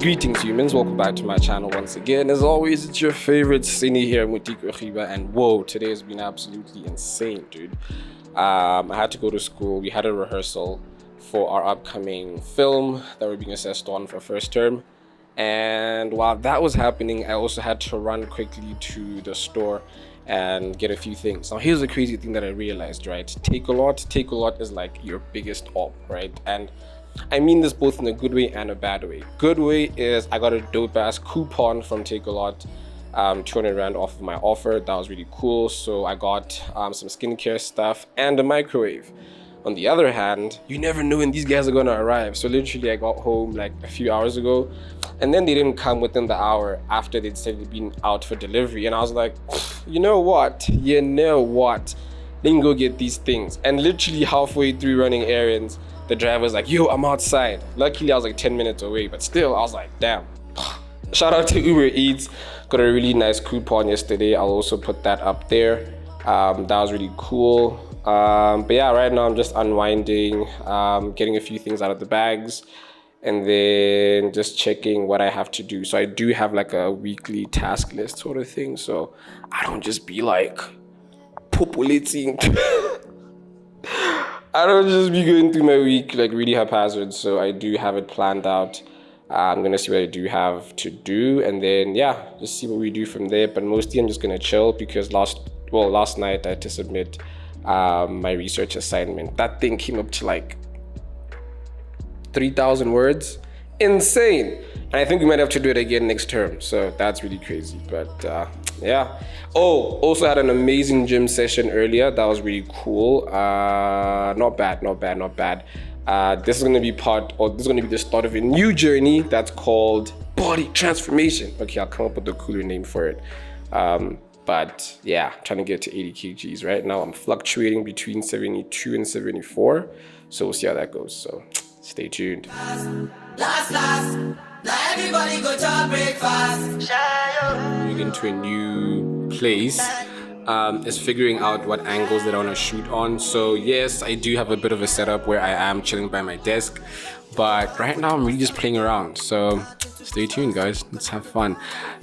Greetings humans, welcome back to my channel once again. As always, it's your favorite Cine here, Mutikwe, and whoa, today has been absolutely insane, dude. I had to go to school. We had a rehearsal for our upcoming film that we're being assessed on for first term. And while that was happening, I also had to run quickly to the store and get a few things. Now here's the crazy thing that I realized, right? Take a lot is like your biggest op, right? And I mean this both in a good way and a bad way. Good way is I got a dope ass coupon from Take-A-Lot, 200 Rand off of my offer. That was really cool. So I got some skincare stuff and a microwave. On the other hand, you never know when these guys are gonna arrive. So literally I got home like a few hours ago and then they didn't come within the hour after they'd said they'd been out for delivery. And I was like, you know what? Let me go get these things. And literally halfway through running errands, the driver's like, yo, I'm outside. Luckily, I was like 10 minutes away, but still, I was like, damn. Shout out to Uber Eats. Got a really nice coupon yesterday. I'll also put that up there. That was really cool. But yeah, right now I'm just unwinding, getting a few things out of the bags, and then just checking what I have to do. So I do have like a weekly task list sort of thing. So I don't just be like populating. I don't just be going through my week like really haphazard, so I do have it planned out. I'm gonna see what I do have to do, and then yeah, just see what we do from there. But mostly I'm just gonna chill because last night I had to submit my research assignment. That thing came up to like 3,000 words. Insane. And I think we might have to do it again next term, so that's really crazy. But yeah. Oh, also had an amazing gym session earlier. That was really cool. Not bad. This is gonna be the start of a new journey that's called body transformation. Okay, I'll come up with a cooler name for it. But yeah, trying to get to 80 kgs. Right now I'm fluctuating between 72 and 74. So we'll see how that goes. So stay tuned. Last, now everybody go to breakfast. Moving into a new place is figuring out what angles that I want to shoot on. So yes, I do have a bit of a setup where I am chilling by my desk, but right now I'm really just playing around. So stay tuned, guys. Let's have fun.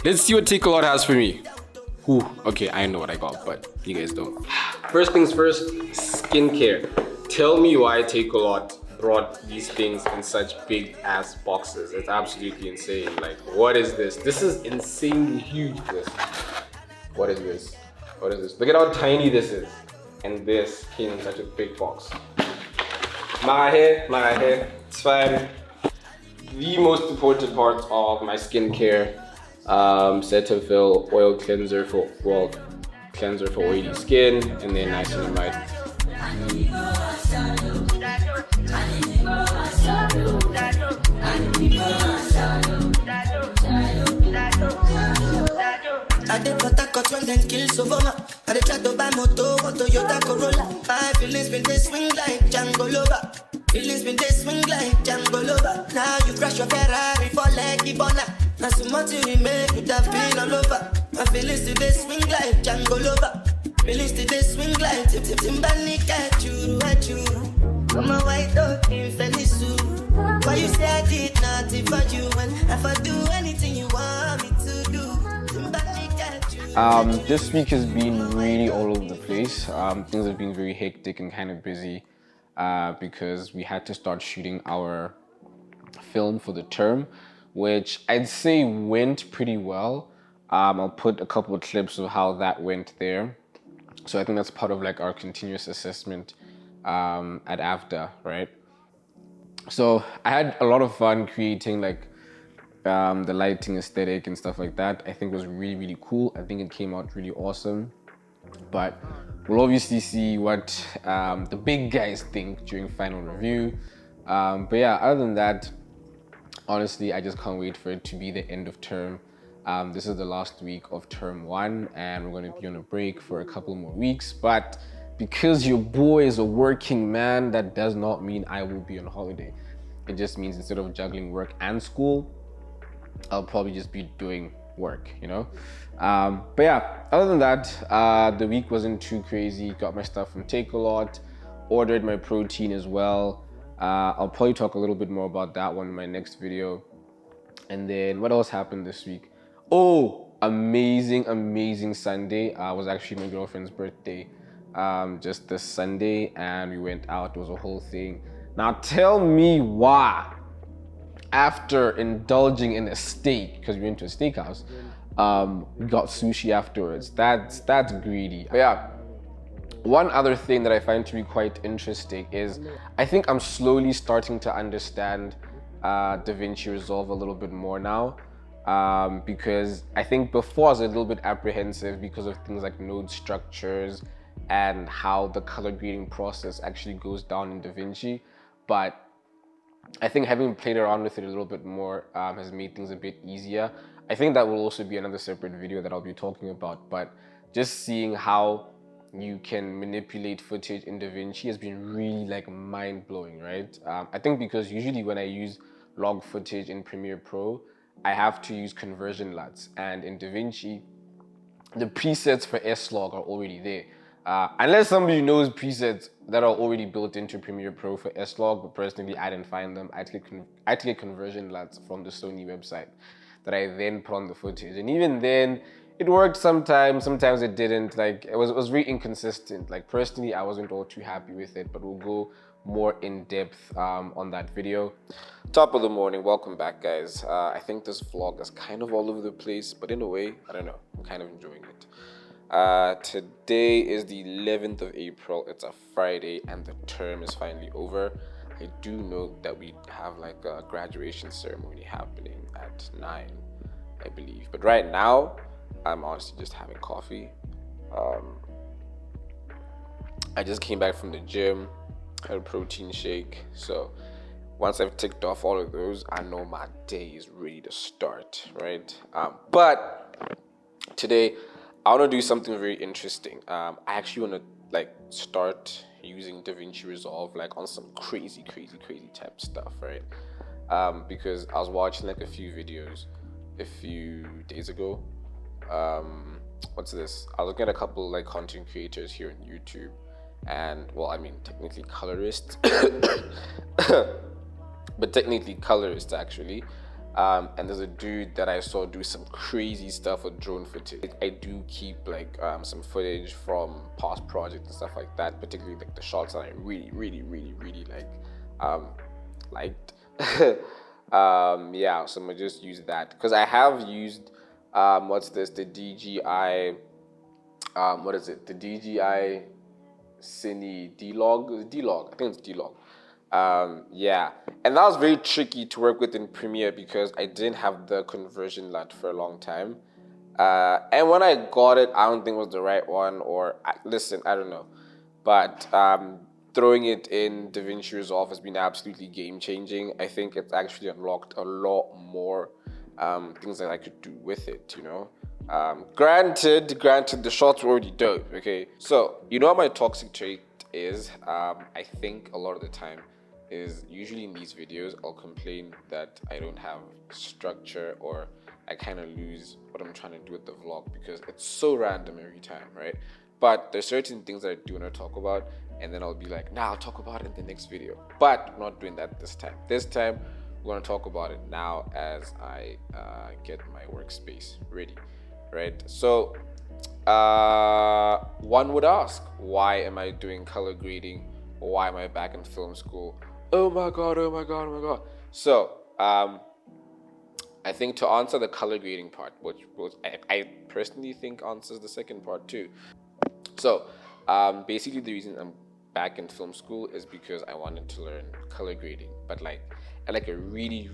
Let's see what Take-A-Lot has for me. Ooh, okay, I know what I got, but you guys don't. First things first, skincare. Tell me why Take-A-Lot brought these things in such big ass boxes. It's absolutely insane. Like, what is this? This is insanely huge. What is this? Look at how tiny this is. And this came in such a big box. My hair, it's fine. The most important part of my skincare, Cetaphil oil cleanser for oily skin, and then niacinamide. I did what I got when them kills over my. I did try to buy moto, Toyota Corolla. My feelings been they swing like Django Lover. Now you crash your Ferrari for like Ibona. Now so much you remain with that pain all over. My feelings today swing like Django Lover. Feelings today swing like Timbani at you. I'm a white dog in Fenisu. Why you say I did nothing for you? And if I do anything you want me to do, Timbani at you. This week has been really all over the place. Things have been very hectic and kind of busy because we had to start shooting our film for the term, which I'd say went pretty well. I'll put a couple of clips of how that went there. So I think that's part of like our continuous assessment at AFDA, right? So I had a lot of fun creating like the lighting aesthetic and stuff like that. I think it was really, really cool. I think it came out really awesome. But we'll obviously see what the big guys think during final review. But yeah, other than that, honestly, I just can't wait for it to be the end of term. This is the last week of term 1, and we're going to be on a break for a couple more weeks. But because your boy is a working man, that does not mean I will be on holiday. It just means instead of juggling work and school, I'll probably just be doing work, you know? But yeah, other than that, the week wasn't too crazy. Got my stuff from Take-A-Lot, ordered my protein as well. I'll probably talk a little bit more about that one in my next video. And then what else happened this week? Oh, amazing Sunday. Was actually my girlfriend's birthday. Just this Sunday, and we went out. It was a whole thing. Now tell me why, after indulging in a steak, because we went to a steakhouse, we got sushi afterwards. That's greedy. But yeah, one other thing that I find to be quite interesting is I think I'm slowly starting to understand DaVinci Resolve a little bit more now. Because I think before I was a little bit apprehensive because of things like node structures and how the color grading process actually goes down in DaVinci. But I think having played around with it a little bit more has made things a bit easier. I think that will also be another separate video that I'll be talking about, but just seeing how you can manipulate footage in DaVinci has been really like mind-blowing, right? I think because usually when I use log footage in Premiere Pro, I have to use conversion LUTs, and in DaVinci, the presets for S-Log are already there. Unless somebody knows presets that are already built into Premiere Pro for S-Log, but personally I didn't find them. I had to get conversion LUTs from the Sony website that I then put on the footage. And even then, it worked sometimes it didn't. Like, it was very inconsistent. Like, personally, I wasn't all too happy with it, but we'll go more in depth on that video. Top of the morning, welcome back, guys. I think this vlog is kind of all over the place, but in a way, I don't know, I'm kind of enjoying it. Today is the 11th of April. It's a Friday and the term is finally over. I do know that we have like a graduation ceremony happening at 9, I believe. But right now, I'm honestly just having coffee. I just came back from the gym, had a protein shake. So once I've ticked off all of those, I know my day is ready to start, right? But today, I want to do something very interesting. I actually want to like start using DaVinci Resolve like on some crazy type stuff, right? Because I was watching like a few videos a few days ago. What's this? I was looking at a couple like content creators here on YouTube, and well, I mean technically colorists, but technically colorists actually. And there's a dude that I saw do some crazy stuff with drone footage. I do keep like some footage from past projects and stuff like that, particularly like the shots that I really liked. Yeah, so I'm gonna just use that because I have used what's this? The DJI. What is it? The DJI Cine D-Log. D-Log. I think it's D-Log. Yeah, and that was very tricky to work with in Premiere because I didn't have the conversion LUT for a long time. And when I got it, I don't think it was the right one, or listen, I don't know. But throwing it in DaVinci Resolve has been absolutely game changing. I think it's actually unlocked a lot more things that I could do with it, you know. Granted, the shots were already dope. Okay, so you know what my toxic trait is? I think a lot of the time is usually in these videos I'll complain that I don't have structure or I kind of lose what I'm trying to do with the vlog because it's so random every time, right? But there's certain things that I do want to talk about, and then I'll be like, nah, I'll talk about it in the next video. But I'm not doing that this time. This time we're going to talk about it now as I get my workspace ready, right? So one would ask, why am I doing color grading? Or why am I back in film school? Oh my god. So I think to answer the color grading part, which I personally think answers the second part too. So basically the reason I'm back in film school is because I wanted to learn color grading, but like at like a really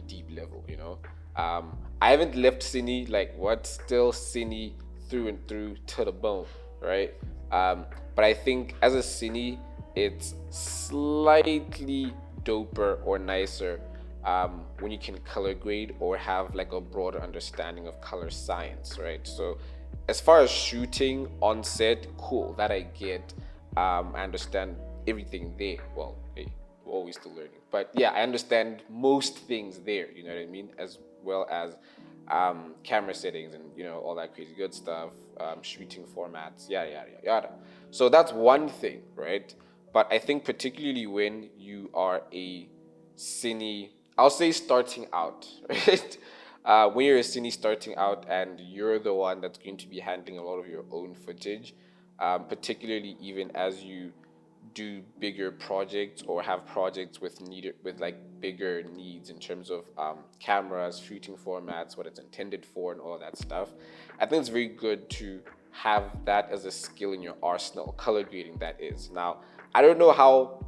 deep level, you know. I haven't left cine, like what, still cine through and through to the bone, right? But I think as a cine, it's slightly doper or nicer when you can color grade or have like a broader understanding of color science, right? So as far as shooting on set, cool, that I get. I understand everything there. Well, hey, we're always still learning. But yeah, I understand most things there, you know what I mean? As well as camera settings and, you know, all that crazy good stuff, shooting formats, yada. So that's one thing, right? But I think particularly when you are a cine I'll say starting out, right? When you're a cine starting out and you're the one that's going to be handling a lot of your own footage, particularly even as you do bigger projects or have projects with like bigger needs in terms of cameras, shooting formats, what it's intended for, and all that stuff. I think it's very good to have that as a skill in your arsenal, color grading that is. Now, I don't know how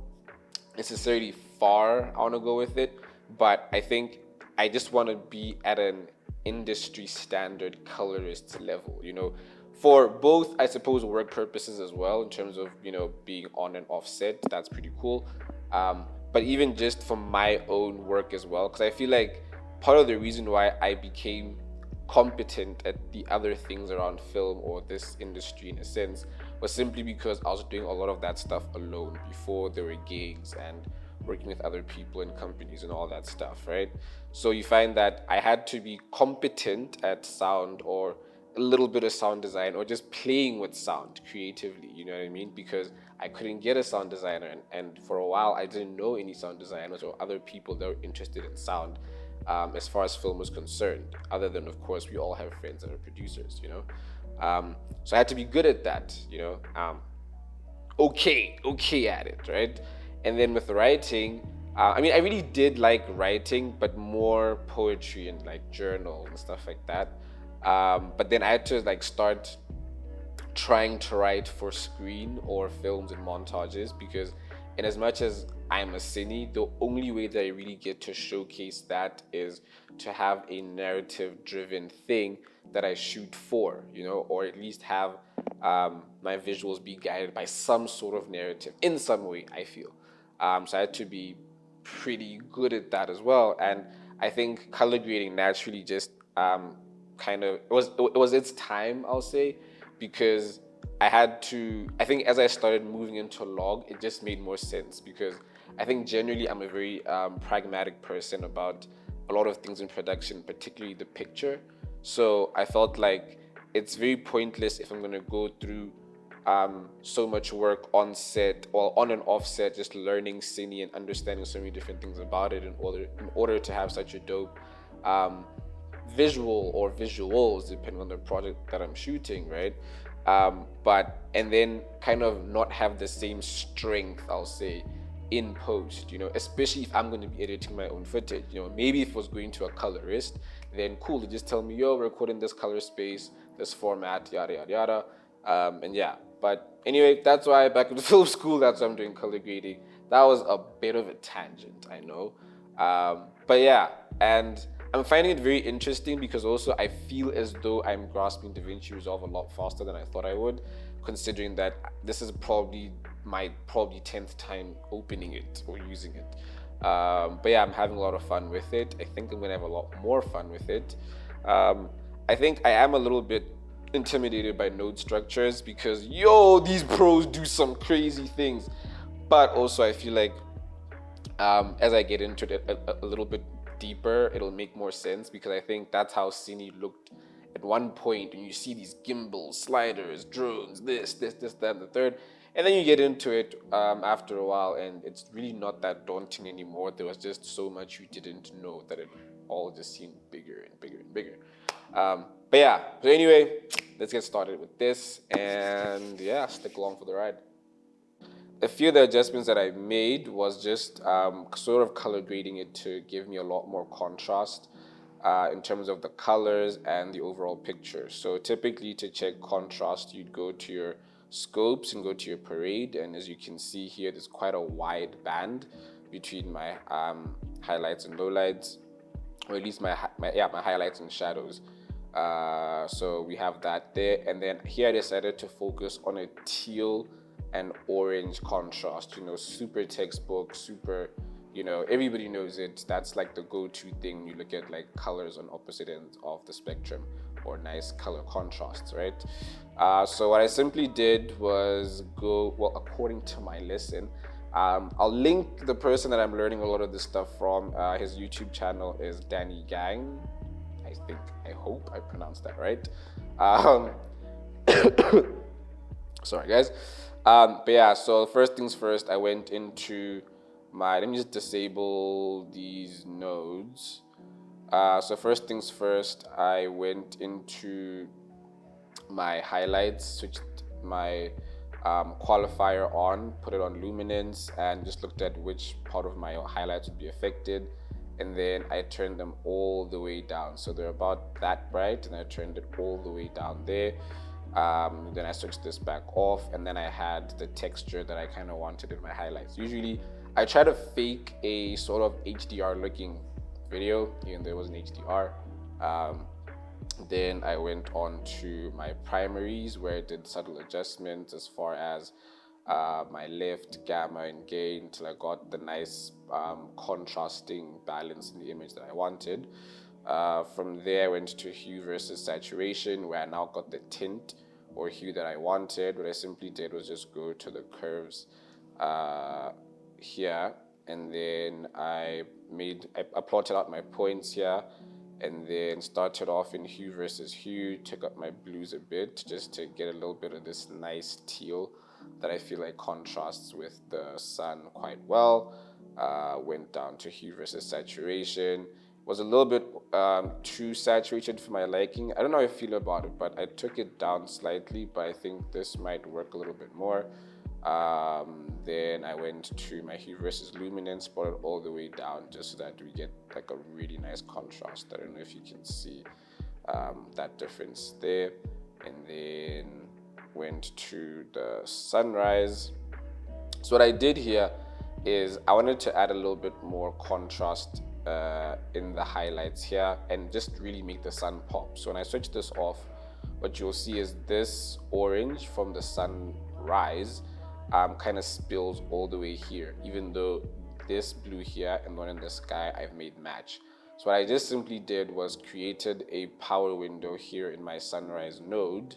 necessarily far I want to go with it, but I think I just want to be at an industry standard colorist level, for both, I suppose, work purposes as well, in terms of, being on and offset. That's pretty cool. But even just for my own work as well, because I feel like part of the reason why I became competent at the other things around film or this industry in a sense was simply because I was doing a lot of that stuff alone before there were gigs and working with other people and companies and all that stuff, right? So you find that I had to be competent at sound or a little bit of sound design or just playing with sound creatively, you know what I mean? Because I couldn't get a sound designer, and for a while I didn't know any sound designers or other people that were interested in sound, as far as film was concerned, other than, of course, we all have friends that are producers. So I had to be good at that, okay at it, right? And then with writing, I mean, I really did like writing, but more poetry and like journal and stuff like that. But then I had to like start trying to write for screen or films and montages, because in as much as I'm a cine, the only way that I really get to showcase that is to have a narrative driven thing that I shoot for, or at least have my visuals be guided by some sort of narrative in some way, I feel. So I had to be pretty good at that as well. And I think color grading naturally just it was its time, I'll say, because I think as I started moving into log, it just made more sense, because I think generally I'm a very pragmatic person about a lot of things in production, particularly the picture. So I felt like it's very pointless if I'm going to go through so much work on set or on and off set, just learning cine and understanding so many different things about it in order to have such a dope visual or visuals, depending on the project that I'm shooting, right? And then kind of not have the same strength, I'll say, in post, especially if I'm going to be editing my own footage. Maybe if it was going to a colorist, then cool, they just tell me, yo, we're recording this color space, this format, yada, yada, yada. And yeah, but anyway, that's why back in film school, that's why I'm doing color grading. That was a bit of a tangent, I know. But yeah, and I'm finding it very interesting because also I feel as though I'm grasping DaVinci Resolve a lot faster than I thought I would, considering that this is probably my 10th time opening it or using it. But yeah, I'm having a lot of fun with it. I think I'm gonna have a lot more fun with it. I think I am a little bit intimidated by node structures because these pros do some crazy things. But also I feel like as I get into it a little bit deeper, it'll make more sense, because I think that's how Cine looked at one point, and you see these gimbals, sliders, drones, this, that, and the third, and then you get into it after a while, and it's really not that daunting anymore. There was just so much you didn't know that it all just seemed bigger and bigger and bigger. But yeah, so anyway, let's get started with this, and yeah, stick along for the ride. A few of the adjustments that I made was just sort of color grading it to give me a lot more contrast in terms of the colors and the overall picture. So typically to check contrast, you'd go to your scopes and go to your parade. And as you can see here, there's quite a wide band between my highlights and lowlights, or at least my highlights and shadows. So we have that there. And then here I decided to focus on a teal and orange contrast, super textbook, super, everybody knows it. That's like the go-to thing when you look at like colors on opposite ends of the spectrum, or nice color contrasts, right? So what I simply did was according to my lesson, I'll link the person that I'm learning a lot of this stuff from. His YouTube channel is Danny Gang. I hope I pronounced that right. Sorry guys. But yeah, so first things first, I went into let me just disable these nodes. So first things first, I went into my highlights, switched my qualifier on, put it on luminance, and just looked at which part of my highlights would be affected. And then I turned them all the way down. So they're about that bright, and I turned it all the way down there. Then I switched this back off, and then I had the texture that I kind of wanted in my highlights. Usually, I try to fake a sort of HDR looking video, even though it wasn't HDR. Then I went on to my primaries where I did subtle adjustments as far as my lift, gamma, and gain till I got the nice contrasting balance in the image that I wanted. From there, I went to hue versus saturation where I now got the tint or hue that I wanted. What I simply did was just go to the curves here, and then I plotted out my points here, and then started off in hue versus hue, took up my blues a bit just to get a little bit of this nice teal that I feel like contrasts with the sun quite well. Went down to hue versus saturation. Was a little bit too saturated for my liking. I don't know how I feel about it, but I took it down slightly, but I think this might work a little bit more. Then I went to my hue versus luminance, brought it all the way down just so that we get like a really nice contrast. I don't know if you can see that difference there. And then went to the sunrise. So what I did here is I wanted to add a little bit more contrast in the highlights here and just really make the sun pop. So when I switch this off, what you'll see is this orange from the sunrise kind of spills all the way here, even though this blue here and the one in the sky I've made match. So what I just simply did was created a power window here in my sunrise node.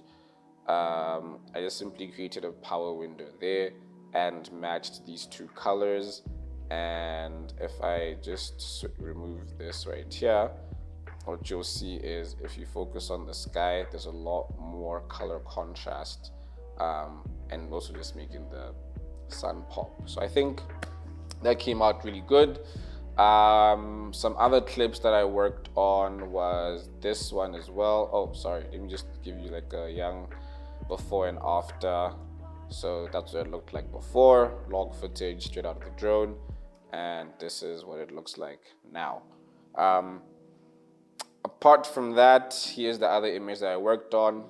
I just simply created a power window there and matched these two colors. And if I just remove this right here, what you'll see is if you focus on the sky, there's a lot more color contrast and also just making the sun pop. So I think that came out really good. Some other clips that I worked on was this one as well. Oh, sorry, let me just give you like a young before and after. So that's what it looked like before, log footage straight out of the drone, and this is what it looks like now. Apart from that, here's the other image that I worked on.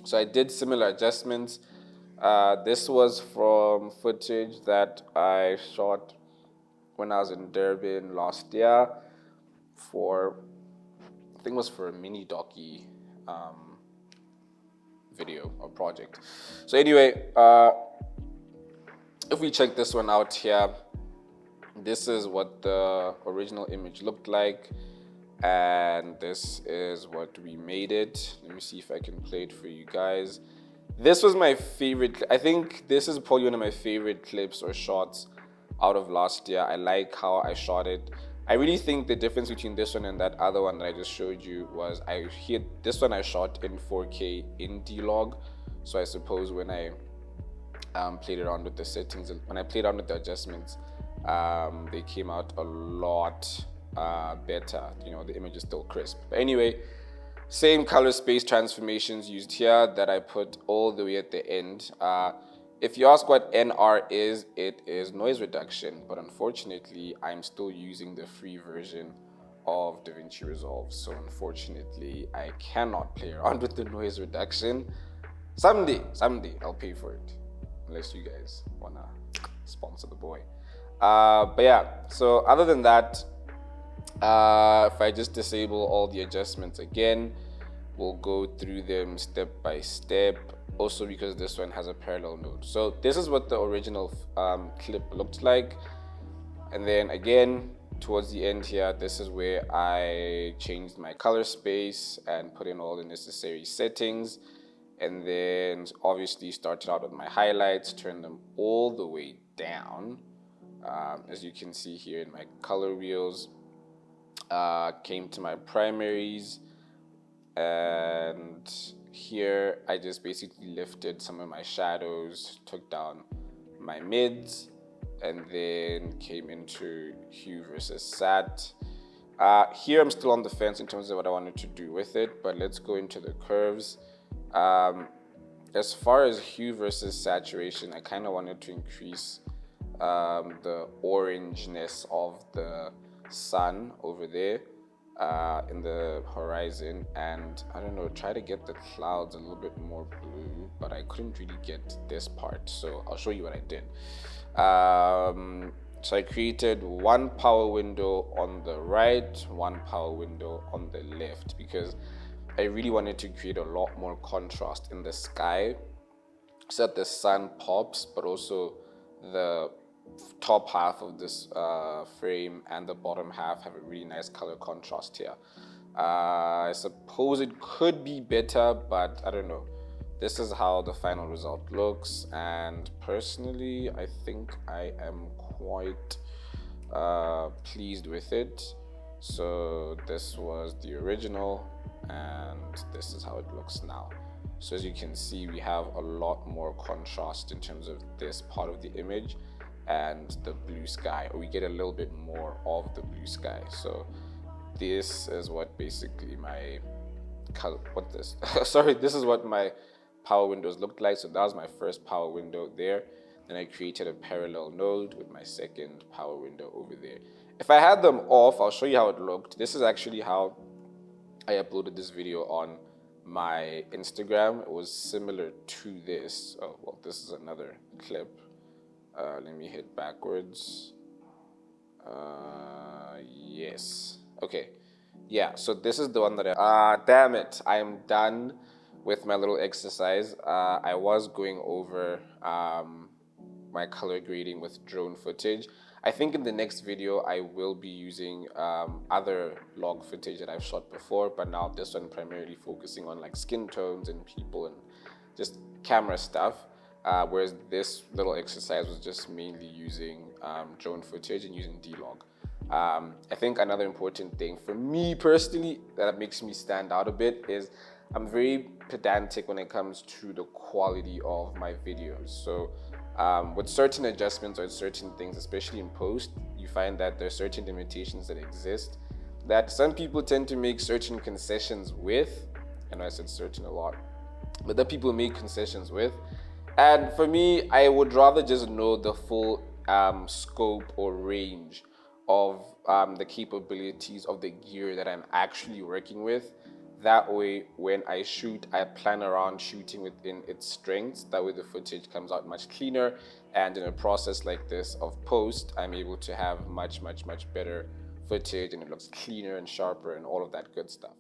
So I did similar adjustments. This was from footage that I shot when I was in Durban last year for, I think it was for a mini docu video or project. So anyway, if we check this one out here, this is what the original image looked like, and this is what we made it. Let me see if I can play it for you guys. This was my favorite. I think this is probably one of my favorite clips or shots out of last year. I like how I shot it. I really think the difference between this one and that other one that I just showed you was this one I shot in 4K in D-Log. So I suppose when I played around with the settings, when I played around with the adjustments, they came out a lot better. You know, the image is still crisp. But anyway, same color space transformations used here that I put all the way at the end. If you ask what NR is, it is noise reduction, but unfortunately, I'm still using the free version of DaVinci Resolve. So unfortunately, I cannot play around with the noise reduction. Someday, I'll pay for it, unless you guys wanna sponsor the boy. But yeah, so other than that, if I just disable all the adjustments again, we'll go through them step by step. Also because this one has a parallel node. So this is what the original clip looked like. And then again, towards the end here, this is where I changed my color space and put in all the necessary settings. And then obviously started out with my highlights, turned them all the way down. As you can see here in my color wheels, came to my primaries, and here I just basically lifted some of my shadows, took down my mids, and then came into hue versus sat. Here I'm still on the fence in terms of what I wanted to do with it, but let's go into the curves. As far as hue versus saturation, I kind of wanted to increase the orangeness of the sun over there in the horizon, and I don't know, try to get the clouds a little bit more blue, but I couldn't really get this part, so I'll show you what I did. So I created one power window on the right, one power window on the left, because I really wanted to create a lot more contrast in the sky so that the sun pops, but also the top half of this frame and the bottom half have a really nice color contrast here. I suppose it could be better, but I don't know. This is how the final result looks, and personally I think I am quite pleased with it. So this was the original, and this is how it looks now. So as you can see, we have a lot more contrast in terms of this part of the image and the blue sky, or we get a little bit more of the blue sky. So this is what basically my color, what this sorry, this is what my power windows looked like. So that was my first power window there. Then I created a parallel node with my second power window over there. If I had them off, I'll show you how it looked. This is actually how I uploaded this video on my Instagram. It was similar to this. Oh, well, this is another clip. Let me hit backwards. Yes. Okay. Yeah, so this is the one that damn it, I am done with my little exercise. I was going over my color grading with drone footage. I think in the next video I will be using other log footage that I've shot before, but now this one primarily focusing on like skin tones and people and just camera stuff. Whereas this little exercise was just mainly using drone footage and using D-Log. I think another important thing for me personally that makes me stand out a bit is I'm very pedantic when it comes to the quality of my videos. So with certain adjustments or certain things, especially in post, you find that there are certain limitations that exist that some people tend to make certain concessions with. I know I said certain a lot, but that people make concessions with. And for me, I would rather just know the full scope or range of the capabilities of the gear that I'm actually working with. That way, when I shoot, I plan around shooting within its strengths. That way the footage comes out much cleaner. And in a process like this of post, I'm able to have much better footage, and it looks cleaner and sharper and all of that good stuff.